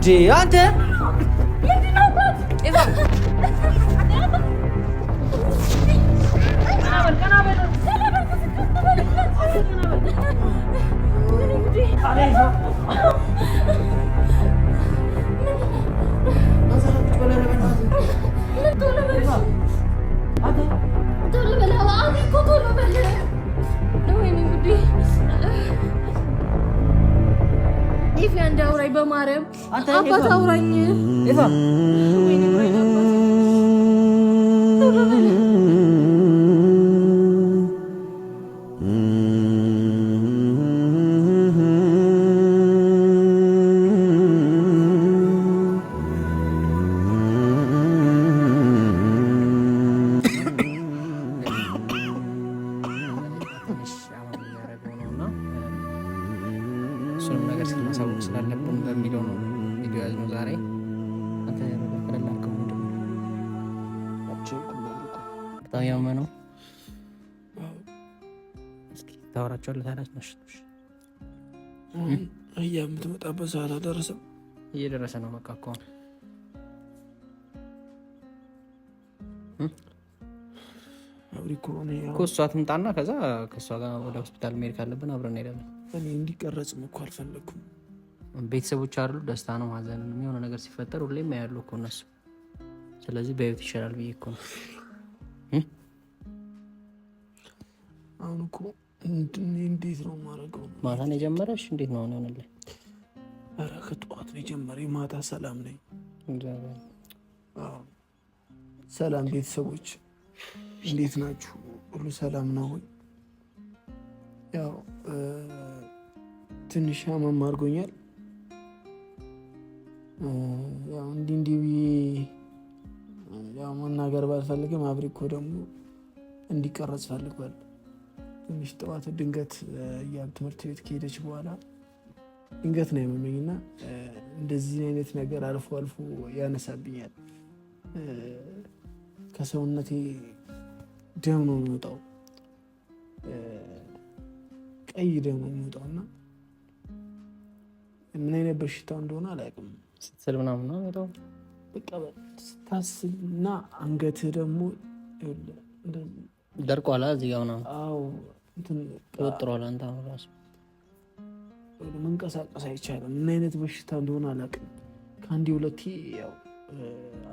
አንተ በማርያም አባት አውራኝ እሱንም ነገር ስናሳውቅ ስላለብን በሚለው ነው ቪዲዮ ያዝነው ዛሬ። አንተ ከለላከው ምንድነው በጣም ያመነው እስኪ ታወራቸዋለህ ታላች ነሽ የምትመጣበት ሰዓት አልደረሰም? እየደረሰ ነው። በቃ እኮ እሷ ትምጣና ከዛ ከእሷ ጋር ወደ ሆስፒታል መሄድ ካለብን አብረን እንሄዳለን። እኔ እንዲቀረጽም እኮ አልፈለኩም። ቤተሰቦች አሉ፣ ደስታ ነው ማዘን የሆነ ነገር ሲፈጠር ሁሌም ያያሉ እኮ እነሱ። ስለዚህ በህይወት ይሻላል ብዬ እኮ ነው። አሁን እኮ እንዴት ነው የማደርገው? ማታ ነው የጀመረሽ? እንዴት ነው ሆነልህ? ኧረ ከጠዋት ነው የጀመረኝ። ማታ ሰላም ነኝ። ሰላም ቤተሰቦች እንዴት ናችሁ? ሁሉ ሰላም ነው ወይ? ያው ትንሽ አመም አድርጎኛል። ያው እንዲህ ብዬ ያው መናገር ባልፈልግም አብሪኮ ደግሞ እንዲቀረጽ ፈልጓል። ትንሽ ጠዋት ድንገት ትምህርት ቤት ከሄደች በኋላ ድንገት ነው ያመመኝና እንደዚህ አይነት ነገር አልፎ አልፎ ያነሳብኛል። ከሰውነቴ ደም ነው የሚወጣው፣ ቀይ ደም ነው የሚወጣው እና ምን አይነት በሽታው እንደሆነ አላውቅም። ስትስል ምናምን ነው የሚወጣው። በቃ ስታስልና አንገትህ ደግሞ ደርቋላ እዚህ ጋር ምናምን። አዎ ተወጥሯል። አንተ አሁን ራሱ መንቀሳቀስ አይቻልም። ምን አይነት በሽታ እንደሆነ አላውቅም። ከአንዴ ሁለቴ ያው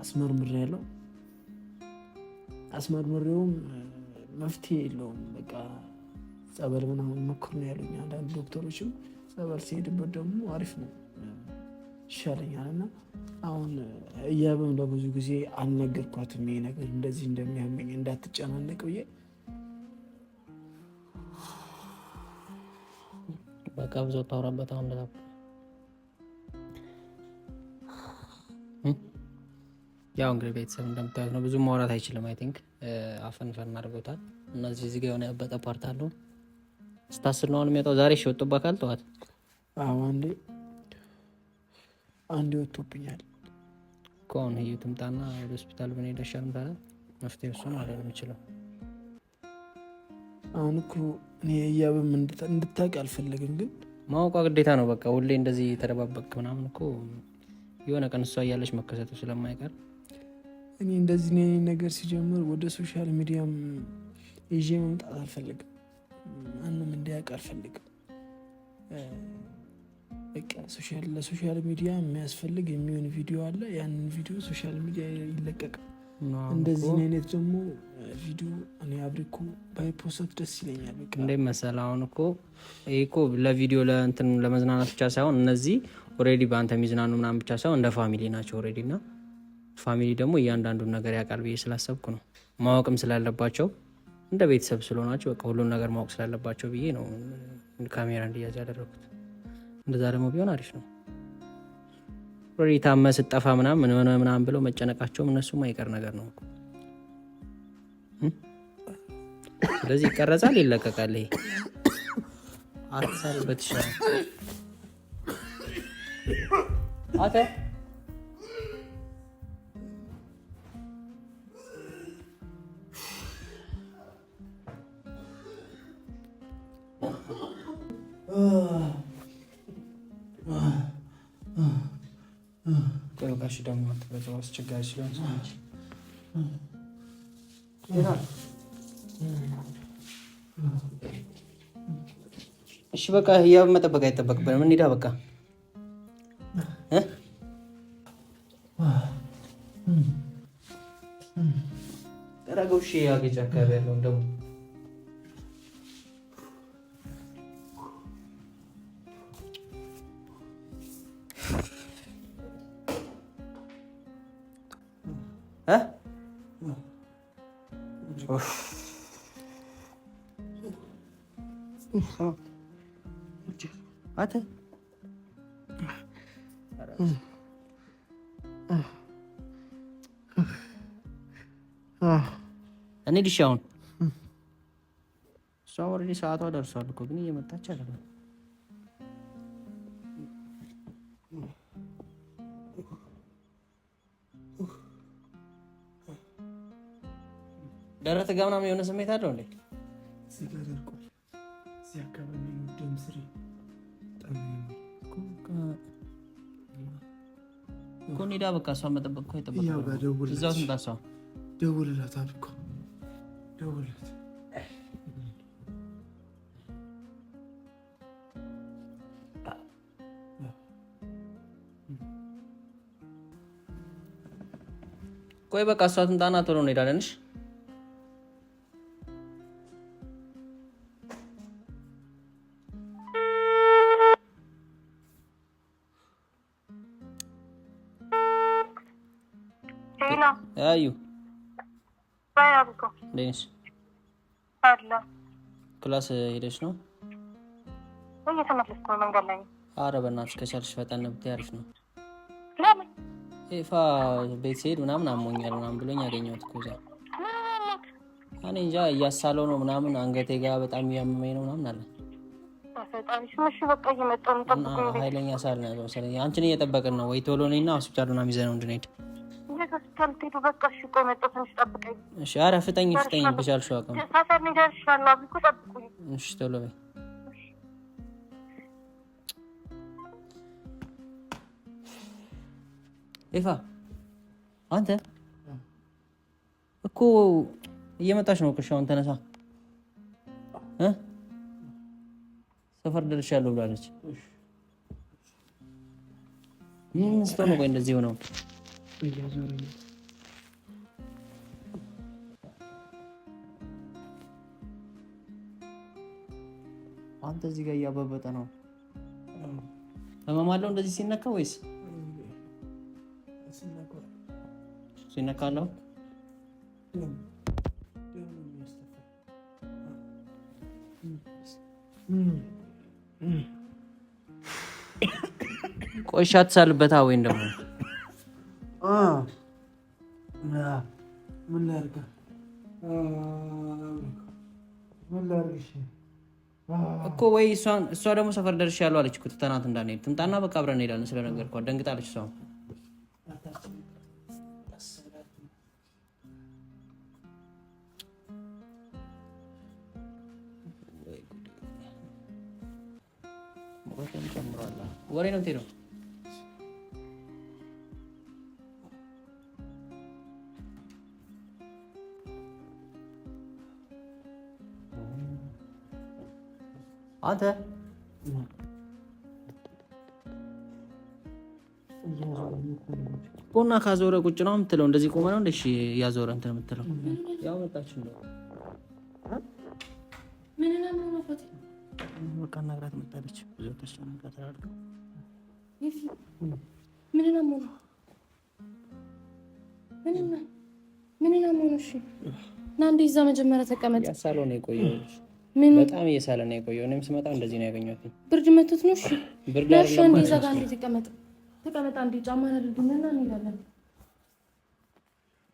አስመርምሬያለሁ። አስመርምሬውም መፍትሄ የለውም። በቃ ጸበል ምናምን ሞክር ነው ያሉኝ አንዳንድ ዶክተሮችም። ጸበል ሲሄድበት ደግሞ አሪፍ ነው ይሻለኛል። እና አሁን እያበም ለብዙ ጊዜ አልነገርኳትም ይሄ ነገር እንደዚህ እንደሚያመኝ እንዳትጨናነቅ ብዬ። በቃ ብዙ ታውራበት አሁን እንደዛ ያው እንግዲህ ቤተሰብ እንደምታዩት ነው። ብዙ ማውራት አይችልም። አይ ቲንክ አፈንፈን አድርጎታል። እና እዚህ ጋር የሆነ ያበጠ ፓርት አለው። ስታስል ነው የሚወጣው። ዛሬ እሺ ወጥቶባታል ጠዋት? አዎ አንዴ ወጥቶብኛል እኮ። አሁን ህዩ ትምጣና ወደ ሆስፒታል ብንሄድ ይሻላል ታዲያ። መፍትሄው እሱ ነው አይደል የሚችለው። አሁን እኮ እኔ እያበም እንድታውቅ አልፈለግም፣ ግን ማወቋ ግዴታ ነው። በቃ ሁሌ እንደዚህ ተደባበቅ ምናምን እኮ የሆነ ቀን እሷ እያለች መከሰቱ ስለማይቀር እኔ እንደዚህ ነገር ሲጀምር ወደ ሶሻል ሚዲያም ይዤ መምጣት አልፈልግም። ማንም እንዲያውቅ አልፈልግም። በቃ ለሶሻል ሚዲያ የሚያስፈልግ የሚሆን ቪዲዮ አለ። ያንን ቪዲዮ ሶሻል ሚዲያ ይለቀቃል። እንደዚህ አይነት ደግሞ ቪዲዮ እኔ አብሪኮ ባይፖስት ደስ ይለኛል። በቃ እንዴት መሰለህ አሁን እኮ ይሄ እኮ ለቪዲዮ ለእንትን ለመዝናናት ብቻ ሳይሆን እነዚህ ኦልሬዲ በአንተ የሚዝናኑ ምናምን ብቻ ሳይሆን እንደ ፋሚሊ ናቸው ኦልሬዲ። እና ፋሚሊ ደግሞ እያንዳንዱን ነገር ያውቃል ብዬ ስላሰብኩ ነው። ማወቅም ስላለባቸው እንደ ቤተሰብ ስለሆናቸው በቃ ሁሉን ነገር ማወቅ ስላለባቸው ብዬ ነው ካሜራ እንዲያዝ ያደረኩት። እንደዛ ደግሞ ቢሆን አሪፍ ነው። ኦልሬዲ ታመህ ስትጠፋ ምናምን ምናምን ብለው መጨነቃቸውም እነሱም አይቀር ነገር ነው። ስለዚህ ይቀረጻል፣ ይለቀቃል። ይሄ አትሳልበት ይሻላል። አተ ቆይቃሽ ደግሞ ተበዛው አስቸጋሪ ስለሆነ ሰዎች እሺ በቃ ያው መጠበቅ አይጠበቅብንም እንሂዳ በቃ ተረጋው እሺ ያገጭ አካባቢ ያለው ደግሞ አተ እኔ ልሻውን እሷ ኦልሬዲ ሰዓቷ ደርሷል እኮ ግን እየመጣች አይደለም። ደረት ጋር ምናምን የሆነ ስሜት አለው እንዴ? እዚህ አካባቢ ደም ስሪ እኮ እንሂዳ በቃ እሷ መጠበቅ እኮ አይጠበቅም። እዛው ትምጣ እሷ ደውልላት አልኩ ደውልላት ቆይ በቃ እሷ ትምጣና ቶሎ እንሄዳለን። እሺ አዩ እንዴት ክላስ ሄደሽ ነው? እየተመለስኩ ነው መንገድ ላይ። ኧረ በእናትሽ ከቻልሽ ፈጠን ብትይ አሪፍ ነው። ለምን ኤፋ ቤት ስሄድ ምናምን አሞኛል ምናምን ብሎኝ ያገኘሁት እኮ እዛ እኔ እንጃ እያሳለው ነው ምናምን አንገቴ ጋር በጣም እያመመኝ ነው ምናምን አለ። ኃይለኛ ሳል ነው መሰለኝ። አንቺን እየጠበቅን ነው ወይ ቶሎ ነይና ሆስፒታል ምናምን ይዘነው እንድንሄድ። እሺ ኧረ ፍጠኝ በቻልሽው አቅም። እሺ ቶሎ በይ። ኤፋ አንተ እኮ እየመጣች ነው። እሺ አሁን ተነሳ። ሰፈር ደርሻለሁ ብላለች። ምን ስትሆን ነው እንደዚህ ሆነው? አንተ እዚህ ጋር እያበበጠ ነው። ህመም አለው እንደዚህ ሲነካ ወይስ ሲነካለው? ቆይሻ ትሳልበታ ወይ እንደሞ ምን ላድርግ እኮ ወይ እሷ ደግሞ ሰፈር ደርሻለሁ አለች እኮ ትተናት እንዳንሄድ ትምጣና በቃ አብረን እንሄዳለን ስለነገርኳት ደንግጣለች። እሷ ወሬ ነው የምትሄደው? አንተ ቡና ካዞረ ቁጭ ነው የምትለው? እንደዚህ ቆመ ነው እንደሽ ያዞረ እንትን የምትለው? ያው መጣች ነው ምን ነው ነው ፈት በቃ እናግራት መጣለች። ብዙ ተስተናግራ ተራርቀው ይፊ ምን ነው እሺ ና እንዴ እዛ መጀመሪያ ተቀመጥ። ያሳለው ነው የቆየው። በጣም እየሳለ ነው የቆየው። እኔም ስመጣ እንደዚህ ነው ያገኘሁት። ብርድ መቶት ነው። እሺ ብርድ አይደለም። እንዴ እዛ ጋር እንዴ ተቀመጥ አንዴ ጫማ አድርግና እንሄዳለን።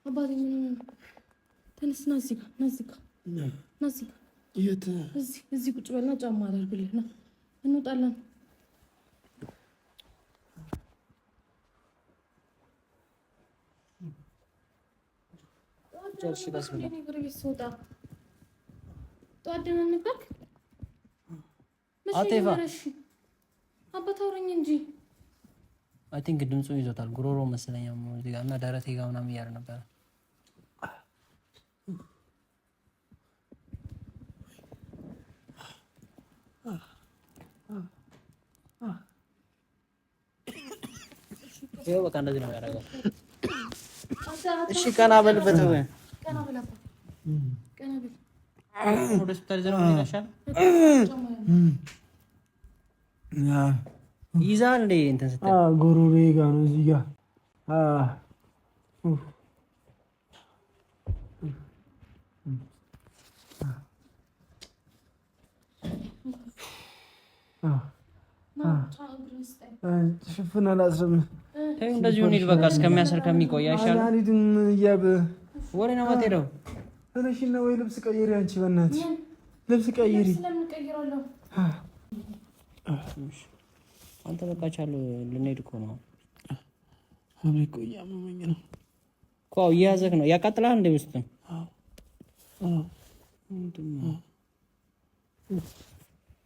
አባቴ ምን ተነስና እዚህ ጋር የት እዚህ ቁጭ በልና ጫማ አድርግልና እንወጣለን። ጨርሽ ቀስ ብለህ አባታውረኝ እንጂ አይ ቲንክ ድምፁን ይዞታል ጉሮሮ መሰለኝ እዚህ ጋር እና ደረቴ ጋር ምናምን እያለ ነበር ይኸው በቃ እንደዚህ ነው ያደረገው እሺ ቀና በልበት ቀና በላባ ቀና በል ወደ ሆስፒታል ዘሮ ይላሻል ይዛል እንደ እንትን ስትል ጉሮሮዬ ጋር ነው እዚህ ጋር ሽፍን አላስርም እንደዚህ ሆነ ይል በቃ እስከሚያስር ከሚቆይ አይሻልም አላሪድም ያብ ወሬ ነው የምትሄደው ተነሽና ወይ ልብስ ቀይሪ አንቺ በእናትሽ ልብስ ቀይሪ ስለምን ቀይራለሁ አንተ በቃ ቻል ልንሄድ እኮ ነው አብሬ ቆይ ያመመኝ ነው እኮ እያዘክ ነው ያቃጥላል እንደ ውስጥ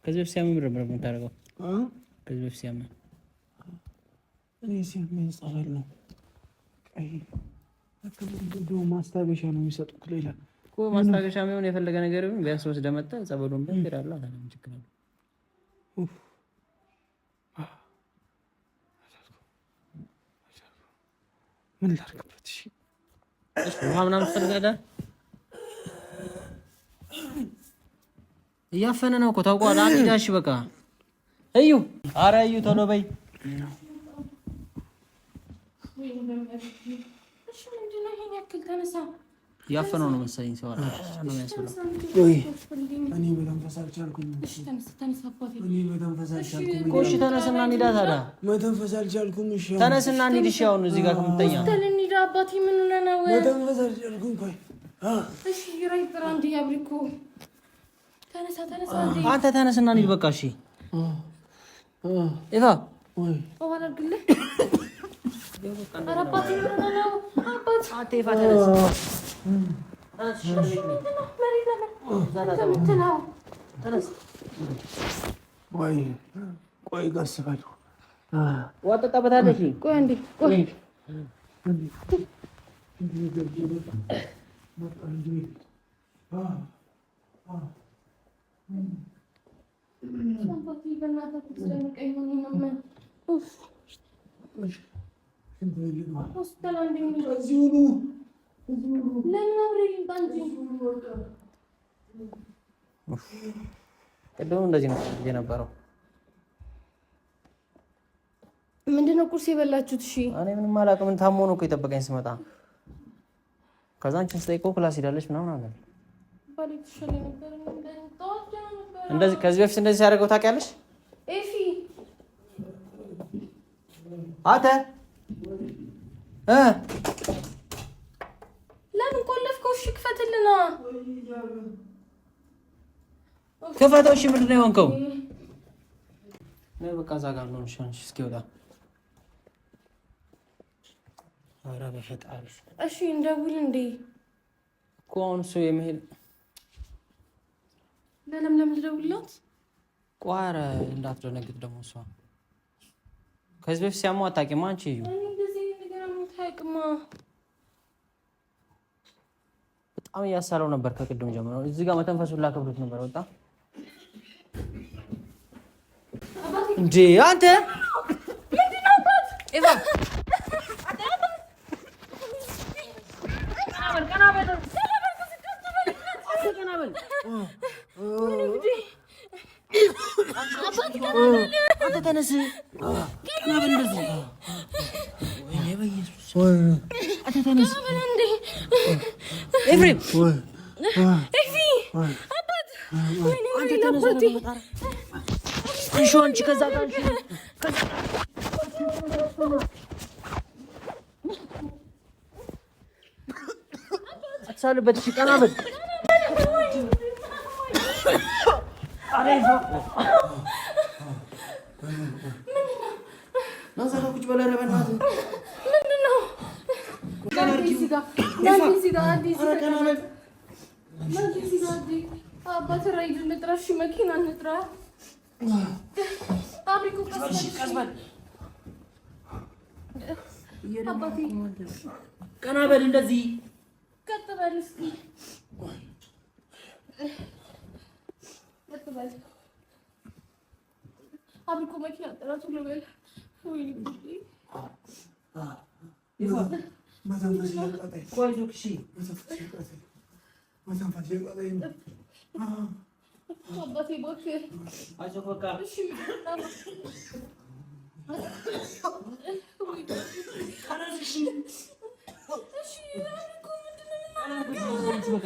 ከዚህ በፊት ሲያምር ምርምር የምታደርገው ከዚህ በፊት ሲያምር እኔ ሲያመኝ ጸበል ነው ቀይ አከብዶ ማስታገሻ ነው የሚሰጡት ሌላ እኮ ማስታገሻ ምን የፈለገ ነገር ይሁን ቢያንስ ወስደህ መጣ ጸበሉን በእንግዳላ አላለም ችግር ነው ምን ላድርግበት እሺ ምናምን ፈልጋለህ እያፈነ ነው እኮ ታውቀዋለህ አንተ ዳሽ በቃ እዩ ኧረ እዩ ቶሎ በይ እሺ ምንድነው ይሄን ያክል ተነሳ ያፈነው ነው መሰለኝ ሰው ነው የሚያስብለው ወይ እኔ መተንፈስ አልቻልኩም እሺ ተነሳ አባቴ እኔ መተንፈስ አልቻልኩም እሺ ተነስና እንሂዳ ታዲያ መተንፈስ አልቻልኩም እሺ ተነስና እንሂድ እሺ አሁን እዚህ ጋር ከምትተኛ ተለኒዳ አባቴ ምን ሆነ ነው መተንፈስ አልቻልኩም ቆይ እሺ ይራይጥራ እንዴ ያብሪኮ ተነሳ እንዴ አንተ ተነስና እንሂድ በቃ እሺ ኢቫ ወይ አዋራ ግለ አባቴ ምን ሆነ ነው አባቴ አንተ ኢቫ ተነስ ቆይ ቀስ በሉ ዋጠጣበታለሽ ቆይ እንዴ ቆይ ቅድም እንደዚህ ነው የነበረው ምንድነው ቁርስ የበላችሁት እሺ እኔ ምንም አላውቅም ታሞ ነው እኮ የጠበቀኝ ስመጣ ከዛ አንቺን ስጠይቀው ክላስ ሄዳለች ምናምን አለ እንደዚህ ከዚህ በፊት እንደዚህ ሲያደርገው ታውቂያለሽ ኤፊ አተ ለምን ቆለፍከው እሺ ክፈትልና ክፈተው እሺ ምንድን ነው የሆንከው ነው በቃ ዛጋ ነው ሻንሽ እስኪወጣ አራ በፈጣሪ እሺ እንደውል እንዴ ኮንሶ የመሄድ ለለምለም ልደውልላት ቋረ እንዳትደነግጥ ደግሞ እሷ ከዚህ በፊት ሲያሟ አታውቂም አንቺ እዩ እንደዚህ ነገር አታውቅማ በጣም እያሳለው ነበር ከቅድም ጀምሮ እዚህ ጋር መተንፈሱን ላከብዱት ነበር ወጣ እንዴ አንተ ምንድነው አባት ኢቫ ቀናበል አንተ ተነስ ቀናበል እንደዚህ ወይኔ በኢየሱስ አንተ ተነስ ኤፍሬም ኤፊ አባት ወይኔ አንተ ተነስ አንቺ አንቺ ከዛ ጋር አትሳልበት እሺ ቀናበል አሬፋ ናዛላ ቁጭ በለ ረበናት ምንድነው አዲስ አባት ራይድ እንጥራ እሺ መኪና እንጥራ አብሪኩ ቀስበል አባቴ ቀና በል እንደዚህ ቀጥ በል እስኪ ቀጥ በል አብልኮ መኪና ጥራቱ ለበል ወይ ይፋ መተንፈስ ያቃተኝ ቆይ ዶክሺ መተንፈስ ያቃተኝ አባቴ እባክህ አይዞህ በቃ እሺ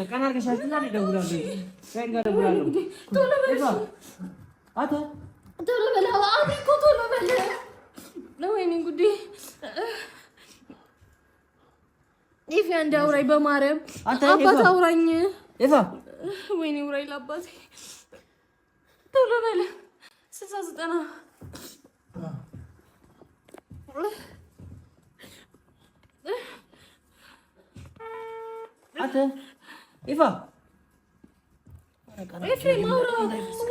ቀና አድርገሻል እና እደውላለሁ ጋር እደውላለሁ ቶሎ በል አታ ቶሎ በል አብልኮ ቶሎ በል ወይኔ ጉዴ ኢፍ አንድ አውራኝ በማርያም አባት አውራኝ ኢፋ ወይኔ ውራይ ለአባቴ ቶሎ በል 60 አታ ኢፋ ኤፍሬም አውራ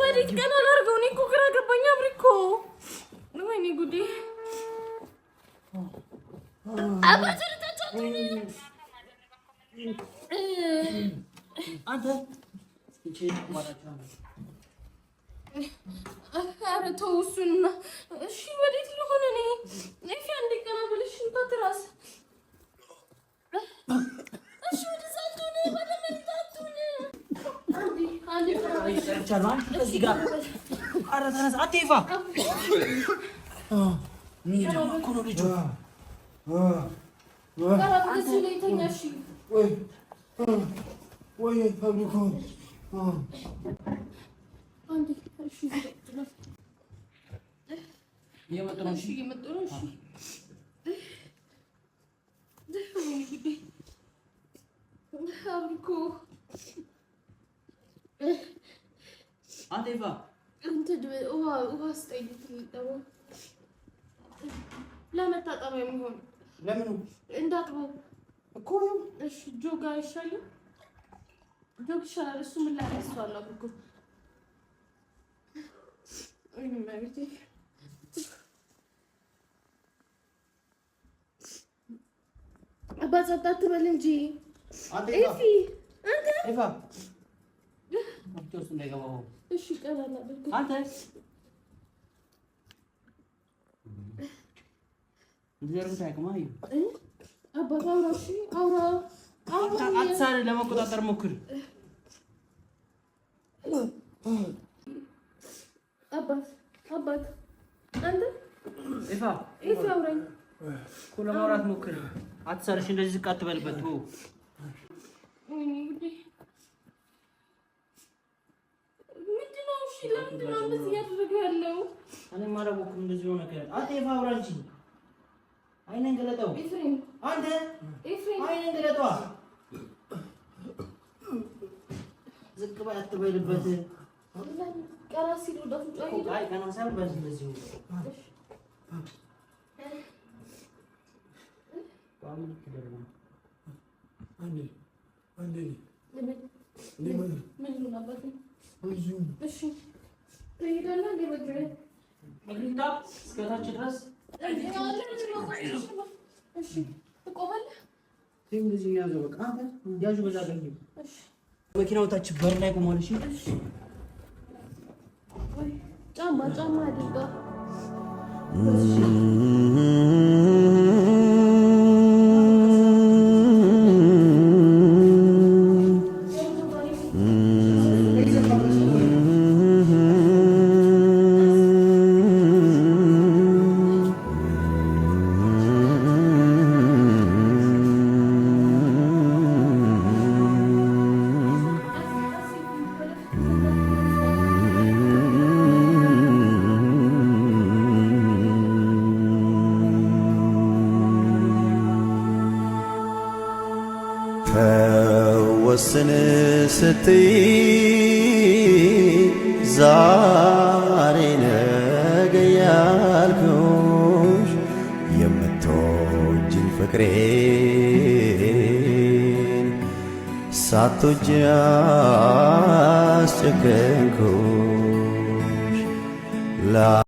ወዴት ቀና ላድርገው? እኔ እኮ ግራ ገባኝ። አብሪ እኮ ወይኔ ጉዴ አባቴ አንተ ኧረ ተው እሱንና እሺ ወዴት ልሆን እኔ ኤፊ አንዴ ቀና ብለሽ ትራስ እሺ ወደዛ አትሁን ወደ መሬት አትሁን አንዴ እዚህ ጋር ኧረ ተነስ አትይፋ እኮ ነው ልጁ ወይ ፋብሪኮ እየመጡ ነው። እሺ አንተ ይፋ ውሃ ስጠኝ ለመታጠብ የሚሆን ለምኑ እንዳጥበው እኮ እሺ ጆጋ አይሻልም? ጆግ ይሻላል። እሱ ምን ላይ ያስዋላል እኮ እኔ ማለት አባዛታ ትበል እንጂ ኤፊ አንተ ኤፋ አጥቶስ እንደገባው እሺ ቀላል አድርግ አንተ እንደዚህ ታይከማይ አባታ አውራሽ አውራ አትሳሪ ለመቆጣጠር ሞክር። አባት አንተ ኤፋ አውራኝ እኮ ለማውራት ሞክር። አትሳሪሽ እንደዚህ ዝቅ አትበልበት። ምንድን ነው? እሺ ለምንድን ነው እንደዚህ እያደረገ ያለው? እኔም አላወኩም እንደዚህ ሆነ ከ አንተ ኤፋ አውራ እንጂ አይነን ገለጠው። ኤፍሬም አንተ ኤፍሬም አይነን ገለጠው። ዝቅ በል አትበልበት። ቀራሲ ወዳቱ ጫይ አይ ከናሳር በዚህ እንደዚህ ነው። መኪናው ታች በር ላይ ቆሟል። እሺ ጫማ አድርጋ ፈወስን ስትይ ዛሬ ነገ ያልኩሽ የምትወጂኝ ፍቅሬን ሳትወጂ አስጨከንኩሽ።